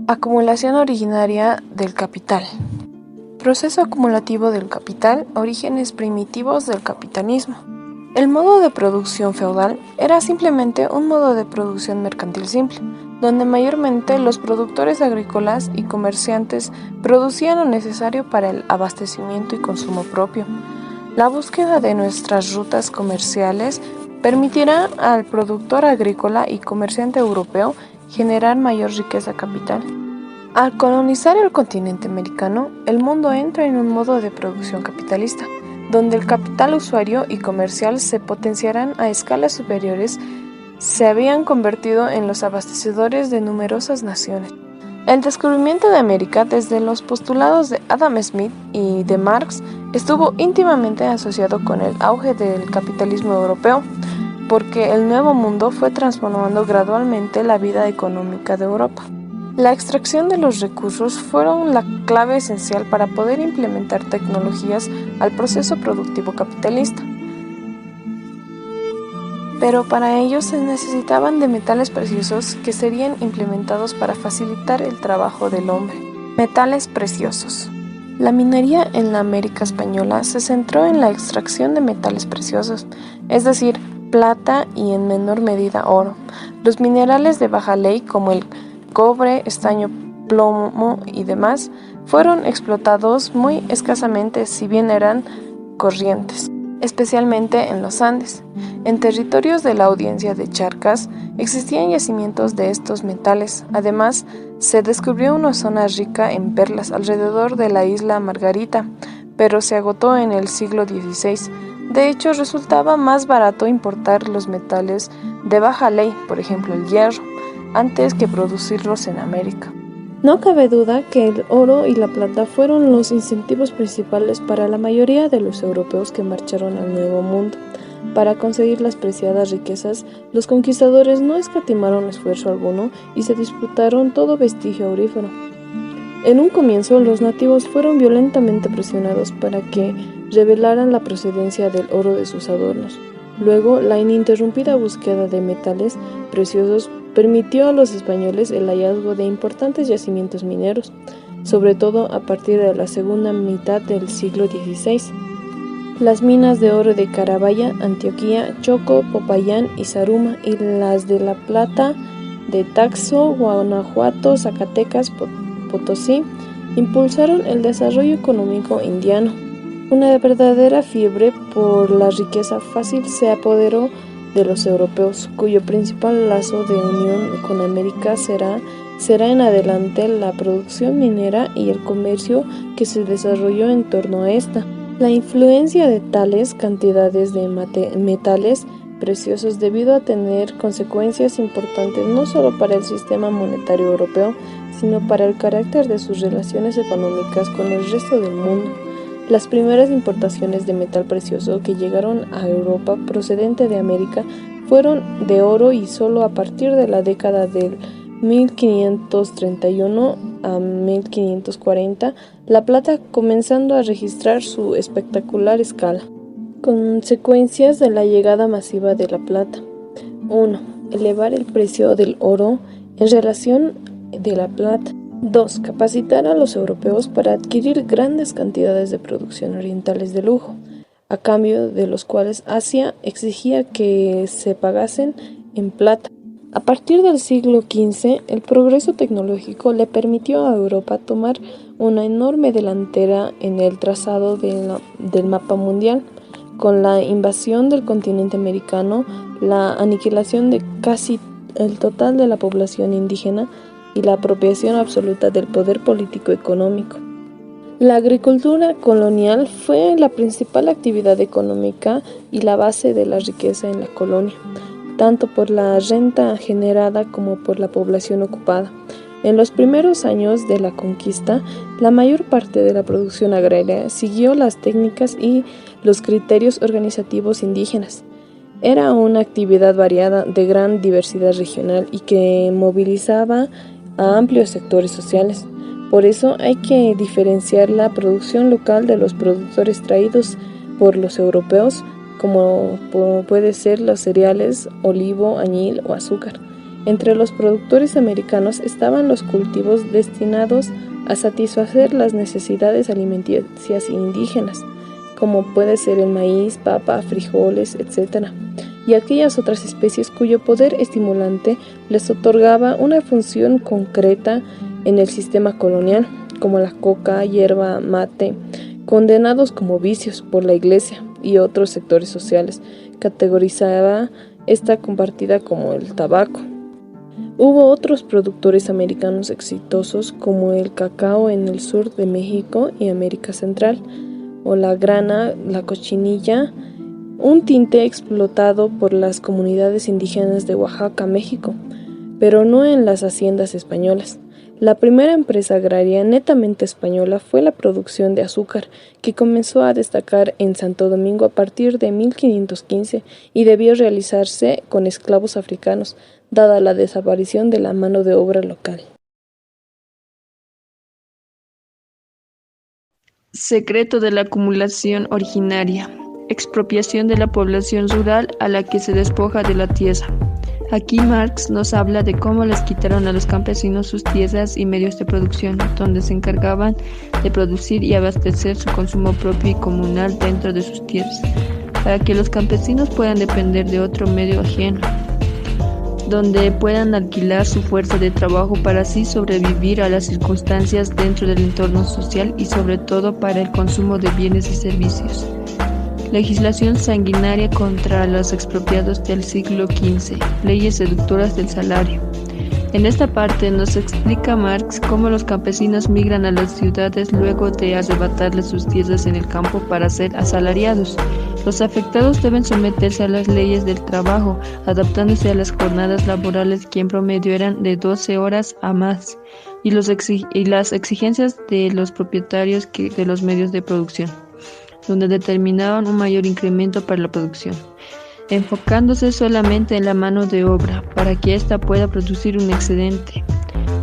Acumulación originaria del capital. Proceso acumulativo del capital, orígenes primitivos del capitalismo. El modo de producción feudal era simplemente un modo de producción mercantil simple, donde mayormente los productores agrícolas y comerciantes producían lo necesario para el abastecimiento y consumo propio. La búsqueda de nuestras rutas comerciales permitirá al productor agrícola y comerciante europeo generar mayor riqueza capital. Al colonizar el continente americano, el mundo entra en un modo de producción capitalista, donde el capital usuario y comercial se potenciarán a escalas superiores, se habían convertido en los abastecedores de numerosas naciones. El descubrimiento de América desde los postulados de Adam Smith y de Marx estuvo íntimamente asociado con el auge del capitalismo europeo, porque el Nuevo Mundo fue transformando gradualmente la vida económica de Europa. La extracción de los recursos fueron la clave esencial para poder implementar tecnologías al proceso productivo capitalista. Pero para ello se necesitaban de metales preciosos que serían implementados para facilitar el trabajo del hombre. Metales preciosos. La minería en la América española se centró en la extracción de metales preciosos, es decir, plata y en menor medida oro. Los minerales de baja ley como el cobre, estaño, plomo y demás fueron explotados muy escasamente, si bien eran corrientes, especialmente en los Andes. En territorios de la audiencia de Charcas existían yacimientos de estos metales. Además, se descubrió una zona rica en perlas alrededor de la isla Margarita, pero se agotó en el siglo XVI. De hecho, resultaba más barato importar los metales de baja ley, por ejemplo el hierro, antes que producirlos en América. No cabe duda que el oro y la plata fueron los incentivos principales para la mayoría de los europeos que marcharon al Nuevo Mundo. Para conseguir las preciadas riquezas, los conquistadores no escatimaron esfuerzo alguno y se disputaron todo vestigio aurífero. En un comienzo, los nativos fueron violentamente presionados para que revelaran la procedencia del oro de sus adornos. Luego, la ininterrumpida búsqueda de metales preciosos permitió a los españoles el hallazgo de importantes yacimientos mineros, sobre todo a partir de la segunda mitad del siglo XVI. Las minas de oro de Carabaya, Antioquía, Choco, Popayán y Zaruma, y las de la plata de Taxco, Guanajuato, Zacatecas, Potosí, impulsaron el desarrollo económico indiano. Una verdadera fiebre por la riqueza fácil se apoderó de los europeos, cuyo principal lazo de unión con América será en adelante la producción minera y el comercio que se desarrolló en torno a esta. La influencia de tales cantidades de metales preciosos debió a tener consecuencias importantes no solo para el sistema monetario europeo, sino para el carácter de sus relaciones económicas con el resto del mundo. Las primeras importaciones de metal precioso que llegaron a Europa procedente de América fueron de oro y solo a partir de la década del 1531 a 1540, la plata comenzando a registrar su espectacular escala. Consecuencias de la llegada masiva de la plata. 1. Elevar el precio del oro en relación de la plata. 2. Capacitar a los europeos para adquirir grandes cantidades de producción orientales de lujo, a cambio de los cuales Asia exigía que se pagasen en plata. A partir del siglo XV, el progreso tecnológico le permitió a Europa tomar una enorme delantera en el trazado del mapa mundial. Con la invasión del continente americano, la aniquilación de casi el total de la población indígena y la apropiación absoluta del poder político-económico. La agricultura colonial fue la principal actividad económica y la base de la riqueza en la colonia, tanto por la renta generada como por la población ocupada. En los primeros años de la conquista, la mayor parte de la producción agraria siguió las técnicas y los criterios organizativos indígenas. Era una actividad variada, de gran diversidad regional y que movilizaba a amplios sectores sociales. Por eso hay que diferenciar la producción local de los productores traídos por los europeos, como puede ser los cereales, olivo, añil o azúcar, Entre los productores americanos estaban los cultivos destinados a satisfacer las necesidades alimenticias indígenas, como puede ser el maíz, papa, frijoles, etc., y aquellas otras especies cuyo poder estimulante les otorgaba una función concreta en el sistema colonial, como la coca, hierba, mate, condenados como vicios por la Iglesia y otros sectores sociales. Categorizaba esta compartida como el tabaco. Hubo otros productores americanos exitosos como el cacao en el sur de México y América Central, o la grana, la cochinilla, un tinte explotado por las comunidades indígenas de Oaxaca, México, pero no en las haciendas españolas. La primera empresa agraria netamente española fue la producción de azúcar, que comenzó a destacar en Santo Domingo a partir de 1515 y debió realizarse con esclavos africanos, dada la desaparición de la mano de obra local. Secreto de la acumulación originaria. Expropiación de la población rural a la que se despoja de la tierra. Aquí Marx nos habla de cómo les quitaron a los campesinos sus tierras y medios de producción, donde se encargaban de producir y abastecer su consumo propio y comunal dentro de sus tierras, para que los campesinos puedan depender de otro medio ajeno, donde puedan alquilar su fuerza de trabajo para así sobrevivir a las circunstancias dentro del entorno social y sobre todo para el consumo de bienes y servicios. Legislación sanguinaria contra los expropiados del siglo XV, leyes seductoras del salario. En esta parte nos explica Marx cómo los campesinos migran a las ciudades luego de arrebatarles sus tierras en el campo para ser asalariados. Los afectados deben someterse a las leyes del trabajo, adaptándose a las jornadas laborales que en promedio eran de 12 horas a más, y las exigencias de los propietarios de los medios de producción, donde determinaban un mayor incremento para la producción, enfocándose solamente en la mano de obra para que ésta pueda producir un excedente.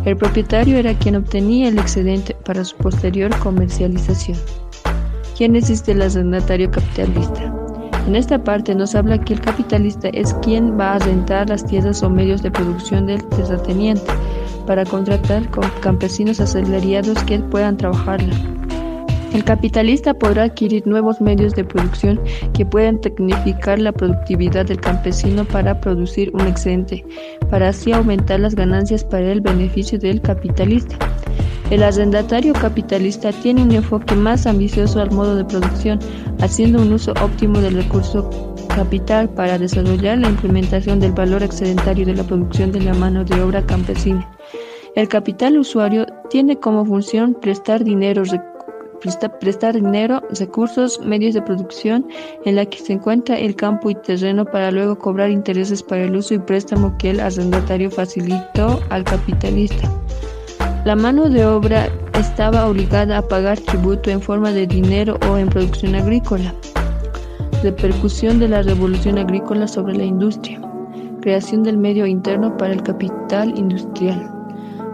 El propietario era quien obtenía el excedente para su posterior comercialización. Génesis del arrendatario capitalista. En esta parte nos habla que el capitalista es quien va a rentar las tierras o medios de producción del terrateniente para contratar con campesinos asalariados que puedan trabajarla. El capitalista podrá adquirir nuevos medios de producción que puedan tecnificar la productividad del campesino para producir un excedente, para así aumentar las ganancias para el beneficio del capitalista. El arrendatario capitalista tiene un enfoque más ambicioso al modo de producción, haciendo un uso óptimo del recurso capital para desarrollar la implementación del valor excedentario de la producción de la mano de obra campesina. El capital usuario tiene como función prestar dinero, recursos, medios de producción en la que se encuentra el campo y terreno para luego cobrar intereses para el uso y préstamo que el arrendatario facilitó al capitalista. La mano de obra estaba obligada a pagar tributo en forma de dinero o en producción agrícola. Repercusión de la revolución agrícola sobre la industria. Creación del medio interno para el capital industrial.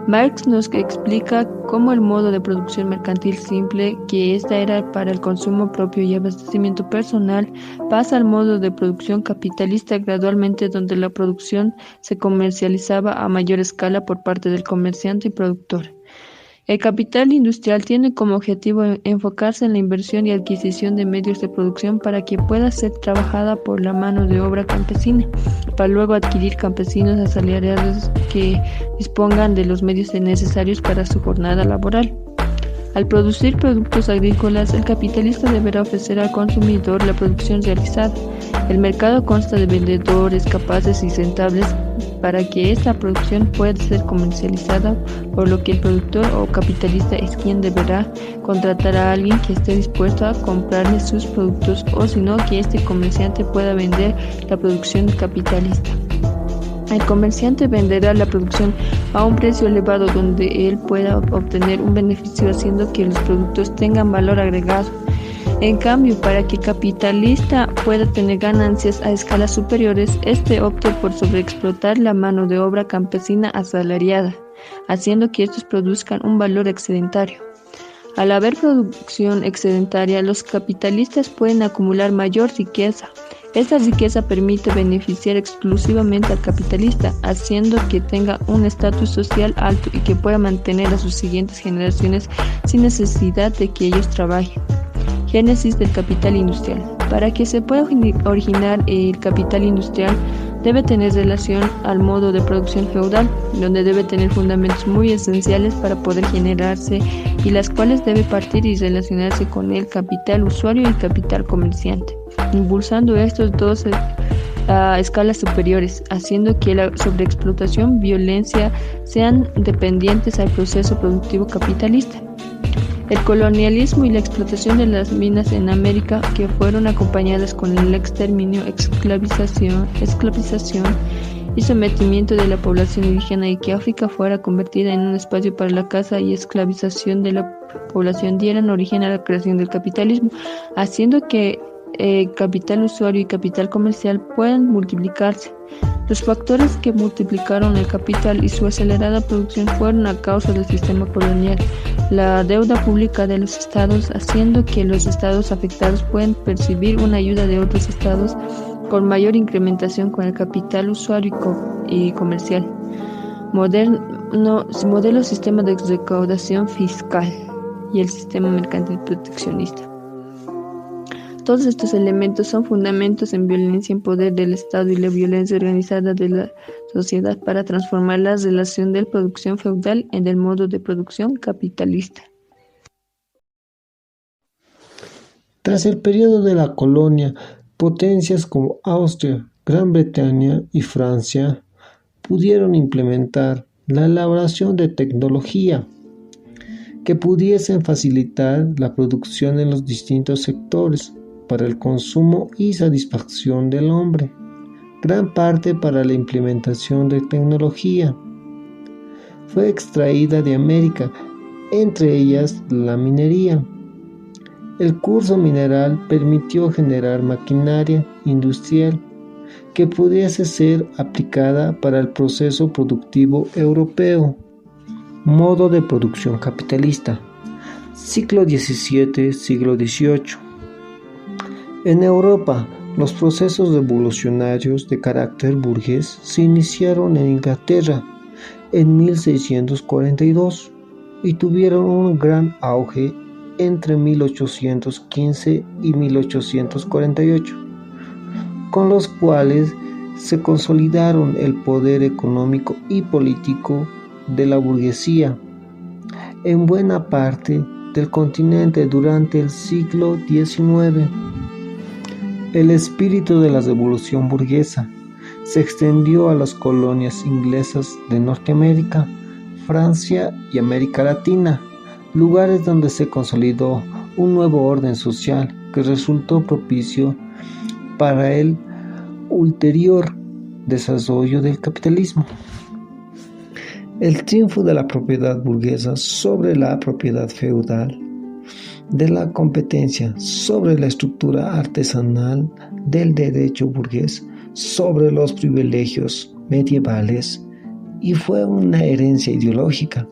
Marx nos explica cómo el modo de producción mercantil simple, que esta era para el consumo propio y abastecimiento personal, pasa al modo de producción capitalista gradualmente, donde la producción se comercializaba a mayor escala por parte del comerciante y productor. El capital industrial tiene como objetivo enfocarse en la inversión y adquisición de medios de producción para que pueda ser trabajada por la mano de obra campesina, para luego adquirir campesinos asalariados que dispongan de los medios necesarios para su jornada laboral. Al producir productos agrícolas, el capitalista deberá ofrecer al consumidor la producción realizada. El mercado consta de vendedores capaces y rentables para que esta producción pueda ser comercializada, por lo que el productor o capitalista es quien deberá contratar a alguien que esté dispuesto a comprarle sus productos, o si no, que este comerciante pueda vender la producción capitalista. El comerciante venderá la producción a un precio elevado donde él pueda obtener un beneficio haciendo que los productos tengan valor agregado. En cambio, para que el capitalista pueda tener ganancias a escalas superiores, este opta por sobreexplotar la mano de obra campesina asalariada, haciendo que estos produzcan un valor excedentario. Al haber producción excedentaria, los capitalistas pueden acumular mayor riqueza. Esta riqueza permite beneficiar exclusivamente al capitalista, haciendo que tenga un estatus social alto y que pueda mantener a sus siguientes generaciones sin necesidad de que ellos trabajen. Génesis del capital industrial. Para que se pueda originar el capital industrial, debe tener relación al modo de producción feudal, donde debe tener fundamentos muy esenciales para poder generarse y las cuales debe partir y relacionarse con el capital usuario y el capital comerciante, impulsando estos dos a escalas superiores, haciendo que la sobreexplotación, violencia sean dependientes al proceso productivo capitalista. El colonialismo y la explotación de las minas en América, que fueron acompañadas con el exterminio, esclavización y sometimiento de la población indígena, y que África fuera convertida en un espacio para la caza y esclavización de la población, dieran origen a la creación del capitalismo, haciendo que capital usuario y capital comercial puedan multiplicarse. Los factores que multiplicaron el capital y su acelerada producción fueron a causa del sistema colonial, la deuda pública de los estados, haciendo que los estados afectados puedan percibir una ayuda de otros estados con mayor incrementación con el capital usuario y comercial. Modelo sistema de recaudación fiscal y el sistema mercantil proteccionista. Todos estos elementos son fundamentos en violencia en poder del Estado y la violencia organizada de la sociedad para transformar la relación de producción feudal en el modo de producción capitalista. Tras el periodo de la colonia, potencias como Austria, Gran Bretaña y Francia pudieron implementar la elaboración de tecnología que pudiesen facilitar la producción en los distintos sectores para el consumo y satisfacción del hombre, gran parte para la implementación de tecnología. Fue extraída de América, entre ellas la minería. El curso mineral permitió generar maquinaria industrial que pudiese ser aplicada para el proceso productivo europeo. Modo de producción capitalista. Siglo XVII, siglo XVIII. En Europa, los procesos revolucionarios de carácter burgués se iniciaron en Inglaterra en 1642 y tuvieron un gran auge entre 1815 y 1848, con los cuales se consolidaron el poder económico y político de la burguesía en buena parte del continente durante el siglo XIX. El espíritu de la revolución burguesa se extendió a las colonias inglesas de Norteamérica, Francia y América Latina, lugares donde se consolidó un nuevo orden social que resultó propicio para el ulterior desarrollo del capitalismo. El triunfo de la propiedad burguesa sobre la propiedad feudal, de la competencia sobre la estructura artesanal del derecho burgués sobre los privilegios medievales, y fue una herencia ideológica,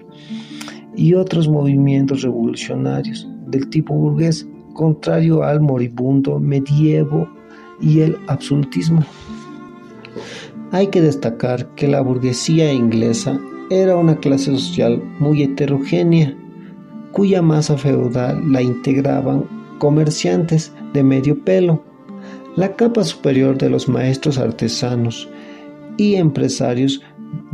y otros movimientos revolucionarios del tipo burgués, contrario al moribundo medievo y el absolutismo. Hay que destacar que la burguesía inglesa era una clase social muy heterogénea, cuya masa feudal la integraban comerciantes de medio pelo, la capa superior de los maestros artesanos y empresarios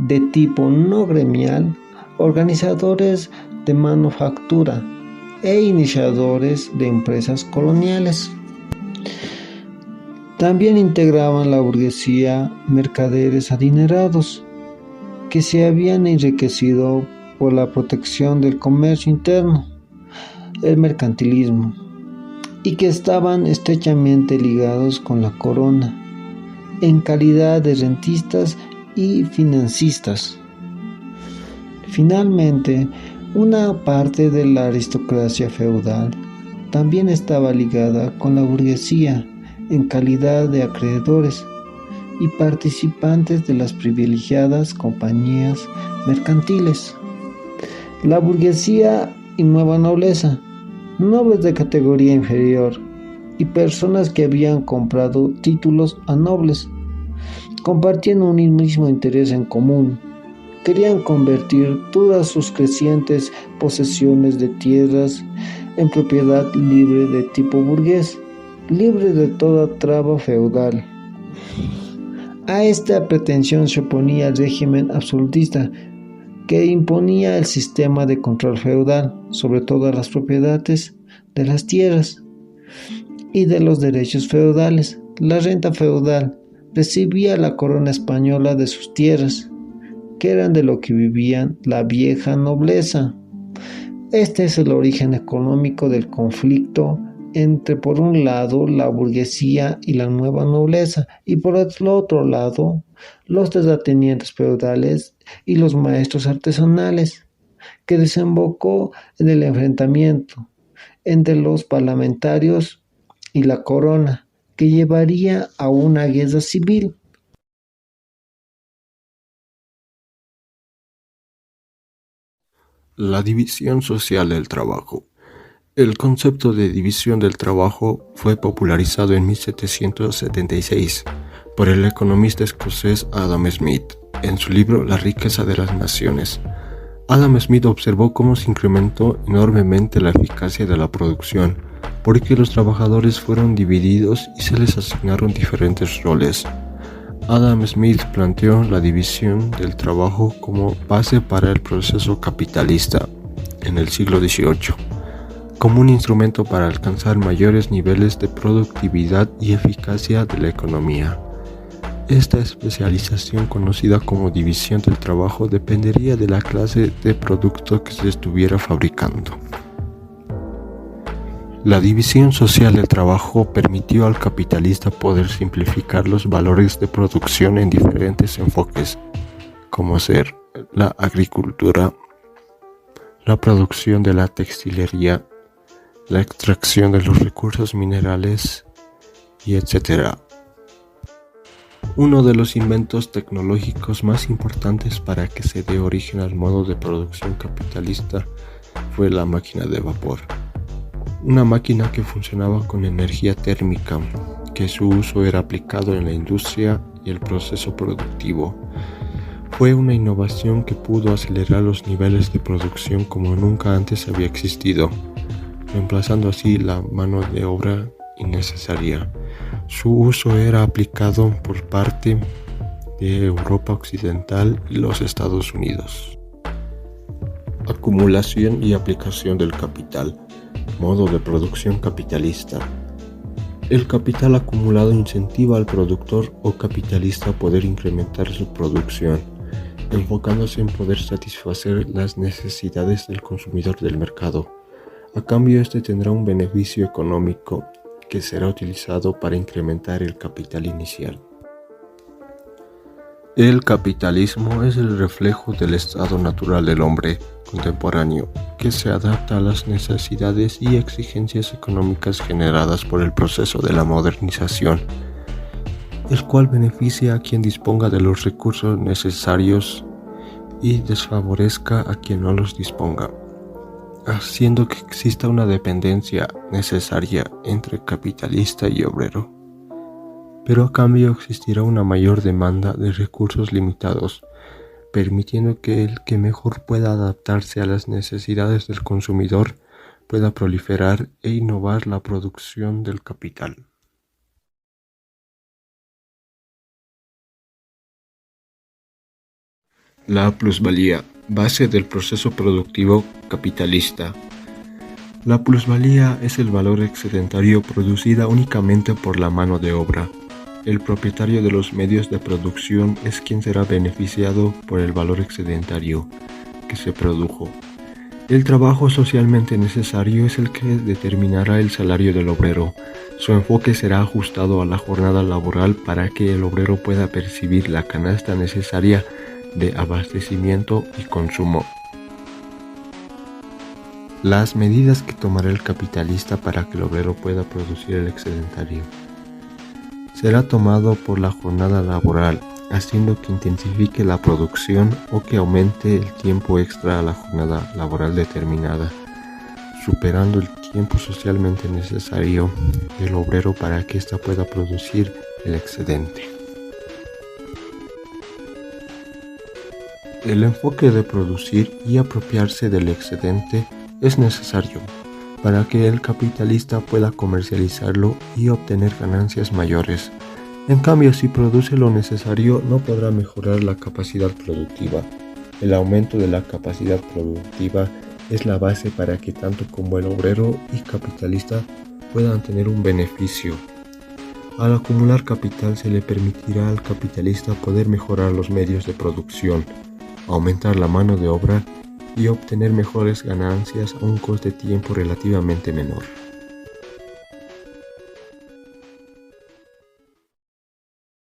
de tipo no gremial, organizadores de manufactura e iniciadores de empresas coloniales. También integraban la burguesía mercaderes adinerados que se habían enriquecido por la protección del comercio interno, el mercantilismo, y que estaban estrechamente ligados con la corona, en calidad de rentistas y financistas. Finalmente, una parte de la aristocracia feudal también estaba ligada con la burguesía en calidad de acreedores y participantes de las privilegiadas compañías mercantiles. La burguesía y nueva nobleza, nobles de categoría inferior, y personas que habían comprado títulos a nobles. Compartían un mismo interés en común. Querían convertir todas sus crecientes posesiones de tierras en propiedad libre de tipo burgués, libre de toda traba feudal. A esta pretensión se oponía el régimen absolutista, que imponía el sistema de control feudal sobre todas las propiedades de las tierras y de los derechos feudales. La renta feudal recibía la corona española de sus tierras, que eran de lo que vivían la vieja nobleza. Este es el origen económico del conflicto entre, por un lado, la burguesía y la nueva nobleza, y por el otro lado, los terratenientes feudales y los maestros artesanales, que desembocó en el enfrentamiento entre los parlamentarios y la corona, que llevaría a una guerra civil. La división social del trabajo. El concepto de división del trabajo fue popularizado en 1776 por el economista escocés Adam Smith en su libro La riqueza de las naciones. Adam Smith observó cómo se incrementó enormemente la eficacia de la producción, porque los trabajadores fueron divididos y se les asignaron diferentes roles. Adam Smith planteó la división del trabajo como base para el proceso capitalista en el siglo XVIII, como un instrumento para alcanzar mayores niveles de productividad y eficacia de la economía. Esta especialización, conocida como división del trabajo, dependería de la clase de producto que se estuviera fabricando. La división social del trabajo permitió al capitalista poder simplificar los valores de producción en diferentes enfoques, como ser la agricultura, la producción de la textilería, la extracción de los recursos minerales y etc. Uno de los inventos tecnológicos más importantes para que se dé origen al modo de producción capitalista fue la máquina de vapor. Una máquina que funcionaba con energía térmica, que su uso era aplicado en la industria y el proceso productivo. Fue una innovación que pudo acelerar los niveles de producción como nunca antes había existido, reemplazando así la mano de obra innecesaria. Su uso era aplicado por parte de Europa Occidental y los Estados Unidos. Acumulación y aplicación del capital. Modo de producción capitalista. El capital acumulado incentiva al productor o capitalista a poder incrementar su producción, enfocándose en poder satisfacer las necesidades del consumidor del mercado. A cambio, este tendrá un beneficio económico que será utilizado para incrementar el capital inicial. El capitalismo es el reflejo del estado natural del hombre contemporáneo, que se adapta a las necesidades y exigencias económicas generadas por el proceso de la modernización, el cual beneficia a quien disponga de los recursos necesarios y desfavorezca a quien no los disponga, haciendo que exista una dependencia necesaria entre capitalista y obrero. Pero a cambio existirá una mayor demanda de recursos limitados, permitiendo que el que mejor pueda adaptarse a las necesidades del consumidor pueda proliferar e innovar la producción del capital. La plusvalía, base del proceso productivo capitalista. La plusvalía es el valor excedentario producida únicamente por la mano de obra. El propietario de los medios de producción es quien será beneficiado por el valor excedentario que se produjo. El trabajo socialmente necesario es el que determinará el salario del obrero. Su enfoque será ajustado a la jornada laboral para que el obrero pueda percibir la canasta necesaria de abastecimiento y consumo. Las medidas que tomará el capitalista para que el obrero pueda producir el excedentario será tomado por la jornada laboral, haciendo que intensifique la producción o que aumente el tiempo extra a la jornada laboral determinada. superando el tiempo socialmente necesario del obrero para que ésta pueda producir el excedente. El enfoque de producir y apropiarse del excedente es necesario para que el capitalista pueda comercializarlo y obtener ganancias mayores. En cambio, si produce lo necesario, no podrá mejorar la capacidad productiva. El aumento de la capacidad productiva es la base para que tanto como el obrero y capitalista puedan tener un beneficio. Al acumular capital se le permitirá al capitalista poder mejorar los medios de producción, aumentar la mano de obra y obtener mejores ganancias a un coste de tiempo relativamente menor.